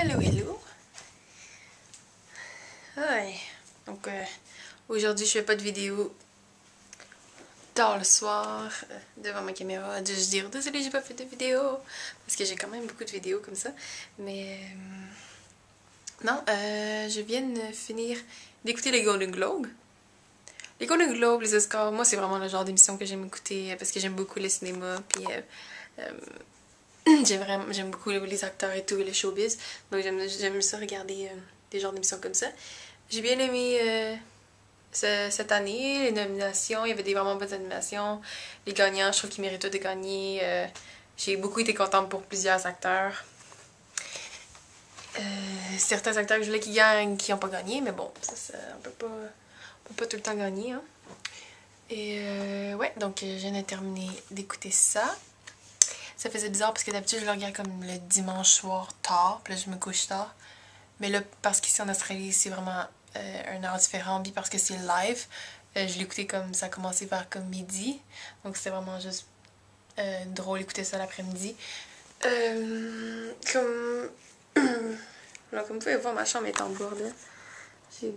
Hello, hello. Ouais. Donc, aujourd'hui, je fais pas de vidéo tard le soir devant ma caméra. De se dire, désolé, j'ai pas fait de vidéo. Parce que j'ai quand même beaucoup de vidéos comme ça. Mais, non, je viens de finir d'écouter les Golden Globes. Les Golden Globes, les Oscars, moi, c'est vraiment le genre d'émission que j'aime écouter parce que j'aime beaucoup le cinéma. Puis, j'aime beaucoup les acteurs et tout, et le showbiz. Donc j'aime ça regarder des genres d'émissions comme ça. J'ai bien aimé cette année, les nominations. Il y avait des vraiment bonnes animations. Les gagnants, je trouve qu'ils méritent de gagner. J'ai beaucoup été contente pour plusieurs acteurs. Certains acteurs que je voulais qu'ils gagnent, qui n'ont pas gagné, mais bon, on peut pas tout le temps gagner. Hein. Et ouais, donc je viens de terminer d'écouter ça. Ça faisait bizarre parce que d'habitude je le regarde comme le dimanche soir tard, puis là je me couche tard. Mais là, parce qu'ici en Australie, c'est vraiment un heure différent, puis parce que c'est live, je l'écoutais comme ça a commencé vers comme midi. Donc c'était vraiment juste drôle d'écouter ça l'après-midi. Comme... Alors, comme vous pouvez voir, ma chambre est en bordel. J'ai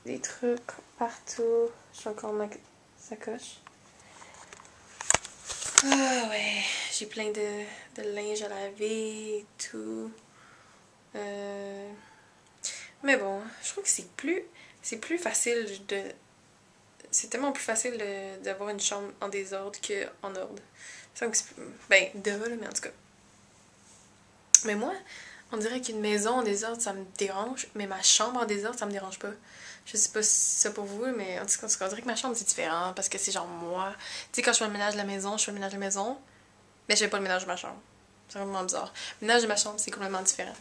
des trucs partout. J'ai encore ma sacoche. Ah ouais, j'ai plein de linge à laver et tout. Mais bon, je trouve que c'est plus facile de... C'est tellement plus facile d'avoir une chambre en désordre qu'en ordre. Ben, là, mais en tout cas. Mais moi, on dirait qu'une maison en désordre, ça me dérange, mais ma chambre en désordre, ça me dérange pas. Je sais pas si c'est ça pour vous, mais en tout cas, on dirait que ma chambre, c'est différent, parce que c'est genre moi. Tu sais, quand je fais le ménage de la maison, je fais le ménage de la maison, mais je fais pas le ménage de ma chambre. C'est vraiment bizarre. Le ménage de ma chambre, c'est complètement différent.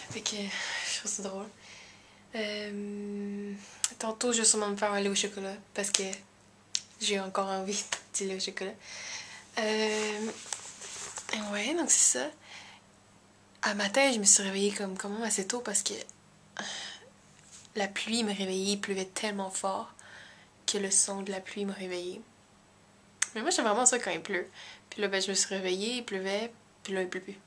Fait que, je trouve ça drôle. Tantôt, je vais sûrement me faire un lait au chocolat, parce que j'ai encore envie de lait au chocolat. Ouais, donc c'est ça. À matin, je me suis réveillée comme quand même assez tôt parce que la pluie me réveillait, il pleuvait tellement fort que le son de la pluie me réveillait. Mais moi, j'aime vraiment ça quand il pleut. Puis là, ben, je me suis réveillée, il pleuvait, puis là, il pleut plus.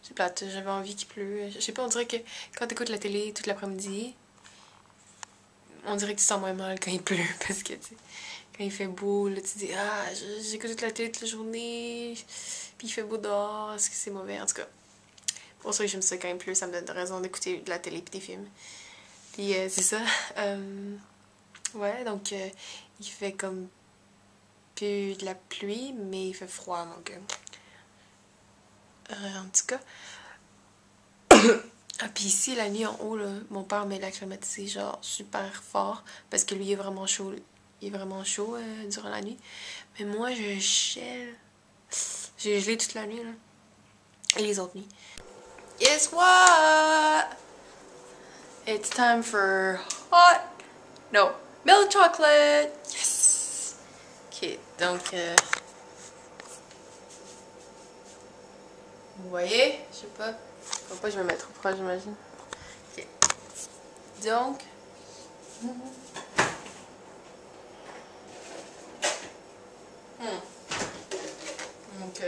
C'est plate, j'avais envie qu'il pleut. Je sais pas, on dirait que quand t'écoutes la télé toute l'après-midi, on dirait que tu sens moins mal quand il pleut parce que, tu sais, quand il fait beau, là, tu dis, ah, j'écoute toute la télé toute la journée, puis il fait beau dehors, est-ce que c'est mauvais? En tout cas, pour ça que j'aime ça quand il pleut, ça me donne raison d'écouter de la télé et des films. Puis c'est ça. Ouais, donc il fait comme plus de la pluie, mais il fait froid, donc en tout cas. Ah, puis ici, la nuit en haut, là, mon père met la climatisée genre super fort parce que lui, il est vraiment chaud. Il est vraiment chaud durant la nuit. Mais moi, je gèle. J'ai gelé toute la nuit, là. Et les autres nuits. Guess what? It's time for hot... No, milk chocolate! Yes! Ok, donc... vous voyez? Je sais pas. Faut pas que je me mette trop proche, j'imagine. Ok. Donc... Donc,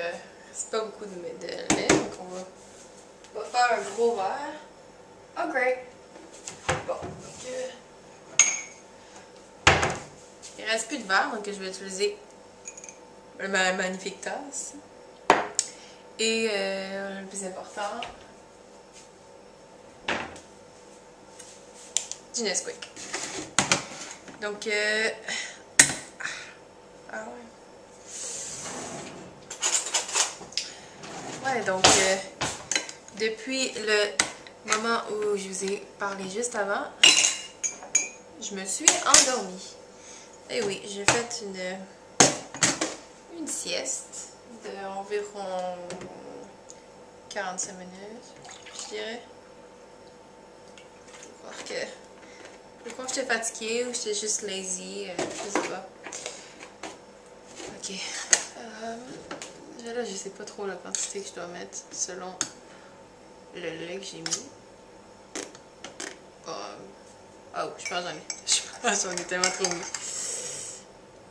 c'est pas beaucoup de lait, donc on va faire un gros verre. Oh, great! Bon, donc... il reste plus de verre, donc je vais utiliser ma magnifique tasse. Et le plus important, du Nesquik. Donc, ah ouais. Ouais, donc, depuis le moment où je vous ai parlé juste avant, je me suis endormie. Et oui, j'ai fait une sieste d'environ 45 minutes, je dirais. Je crois que j'étais fatiguée ou j'étais juste lazy, je sais pas. Ok. Là, je sais pas trop la quantité que je dois mettre selon le lait que j'ai mis. Oh, je pense que j'en ai. Je pense que j'en ai tellement trop mis.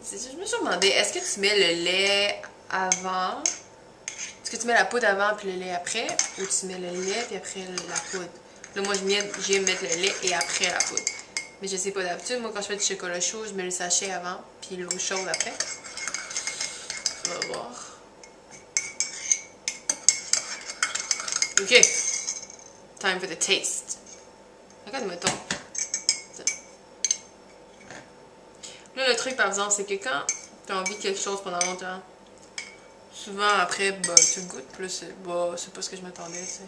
Je me suis demandé, est-ce que tu mets le lait avant? Parce que tu mets la poudre avant puis le lait après, ou tu mets le lait puis après la poudre? Là, moi, j'aime mettre le lait et après la poudre. Mais je sais pas d'habitude, moi, quand je fais du chocolat chaud, je mets le sachet avant puis l'eau chaude après. On va voir. Ok. Time for the taste. Regarde-moi ton. Là, le truc, par exemple, c'est que quand t'as envie de quelque chose pendant longtemps, souvent, après, bah, tu le goûtes, puis là, c'est pas ce que je m'attendais, tu sais.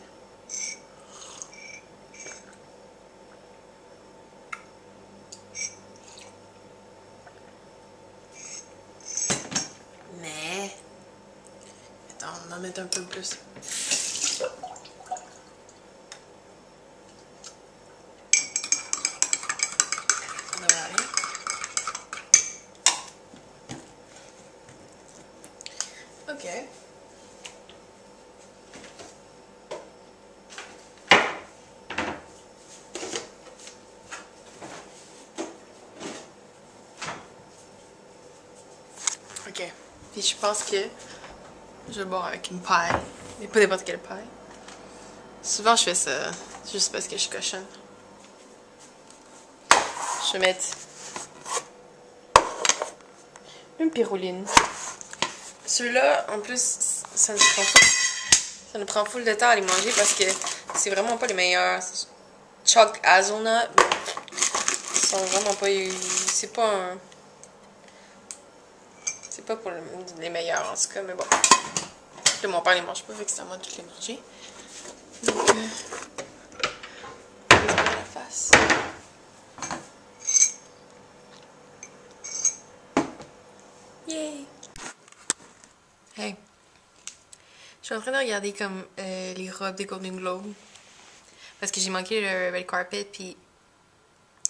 Mais... Attends, on va en mettre un peu plus. Ça devrait aller. Ok. Ok. Puis je pense que je vais boire avec une paille. Mais pas n'importe quelle paille. Souvent je fais ça juste parce que je suis cochonne. Je vais mettre une pyroline. Celui-là, en plus, ça nous prend full de temps à les manger parce que c'est vraiment pas les meilleurs. Choc hazelnut, ils sont vraiment pas... C'est pas un... C'est pas pour les meilleurs en tout cas, mais bon. Là, mon père les mange pas, fait que c'est à moi de les manger. Donc, je vais la face. Yay! Hey! Je suis en train de regarder comme les robes des Golden Globes. Parce que j'ai manqué le red carpet, puis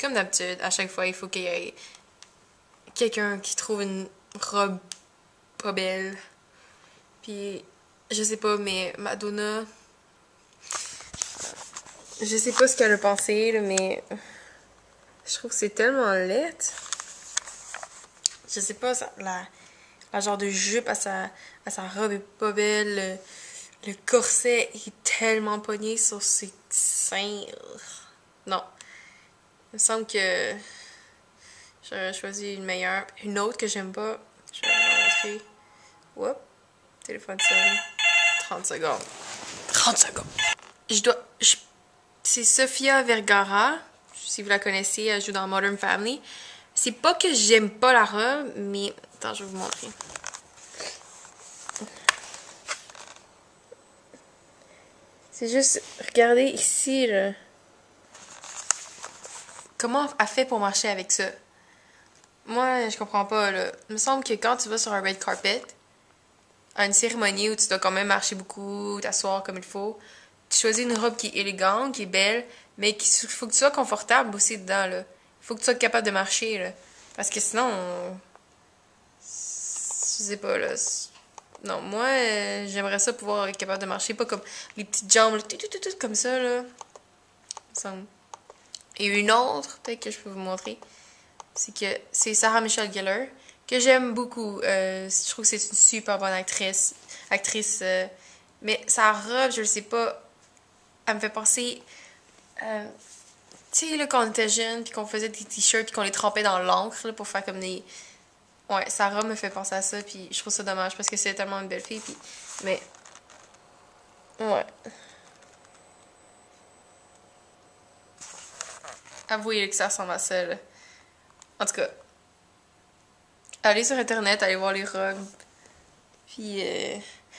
comme d'habitude, à chaque fois, il faut qu'il y ait quelqu'un qui trouve une robe pas belle. Puis, je sais pas, mais Madonna... Je sais pas ce qu'elle a pensé, là, mais... Je trouve que c'est tellement laid. Je sais pas, la genre de jupe à sa robe est pas belle. Le corset est tellement pogné sur ses seins. Non. Il me semble que j'aurais choisi une meilleure. Une autre que j'aime pas. Je vais vous montrer. Whoop. Téléphone sonne. 30 secondes. 30 secondes. C'est Sofia Vergara. Si vous la connaissez, elle joue dans Modern Family. C'est pas que j'aime pas la robe, mais... Attends, je vais vous montrer. C'est juste... Regardez ici, là. Comment elle fait pour marcher avec ça? Moi, je comprends pas, là. Il me semble que quand tu vas sur un red carpet, à une cérémonie où tu dois quand même marcher beaucoup, t'asseoir comme il faut, tu choisis une robe qui est élégante, qui est belle, mais il faut que tu sois confortable aussi dedans, là. Il faut que tu sois capable de marcher, là. Parce que sinon, je sais pas, là. Non, moi, j'aimerais ça pouvoir être capable de marcher, pas comme les petites jambes, là, tout, comme ça, là. Et une autre, peut-être que je peux vous montrer, c'est que c'est Sarah Michelle Gellar, que j'aime beaucoup. Je trouve que c'est une super bonne actrice. Mais sa robe, je le sais pas, elle me fait penser... tu sais, là, quand on était jeunes, puis qu'on faisait des t-shirts, puis qu'on les trempait dans l'encre, pour faire comme des... Ouais, sa robe me fait penser à ça, puis je trouve ça dommage, parce que c'est tellement une belle fille, puis... Mais... Ouais. Avouez que ça ressemble à ça, là. En tout cas, allez sur Internet, allez voir les robes. Puis,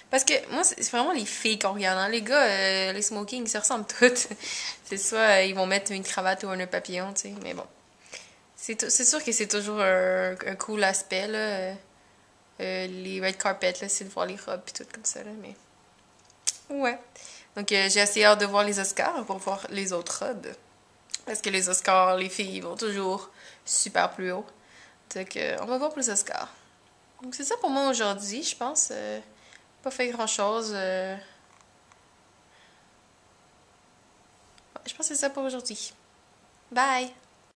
parce que moi, c'est vraiment les filles qu'on regarde. Hein. Les gars, les smoking, ils se ressemblent toutes. C'est soit ils vont mettre une cravate ou un nœud papillon, tu sais. Mais bon. C'est sûr que c'est toujours un cool aspect, là. Les red carpets, là, c'est de voir les robes et tout comme ça, là. Mais, ouais. Donc, j'ai assez hâte de voir les Oscars pour voir les autres robes. Parce que les Oscars, les filles vont toujours super plus haut. Donc, on va voir pour les Oscars. Donc, c'est ça pour moi aujourd'hui, je pense. Pas fait grand-chose. Je pense que c'est ça pour aujourd'hui. Bye!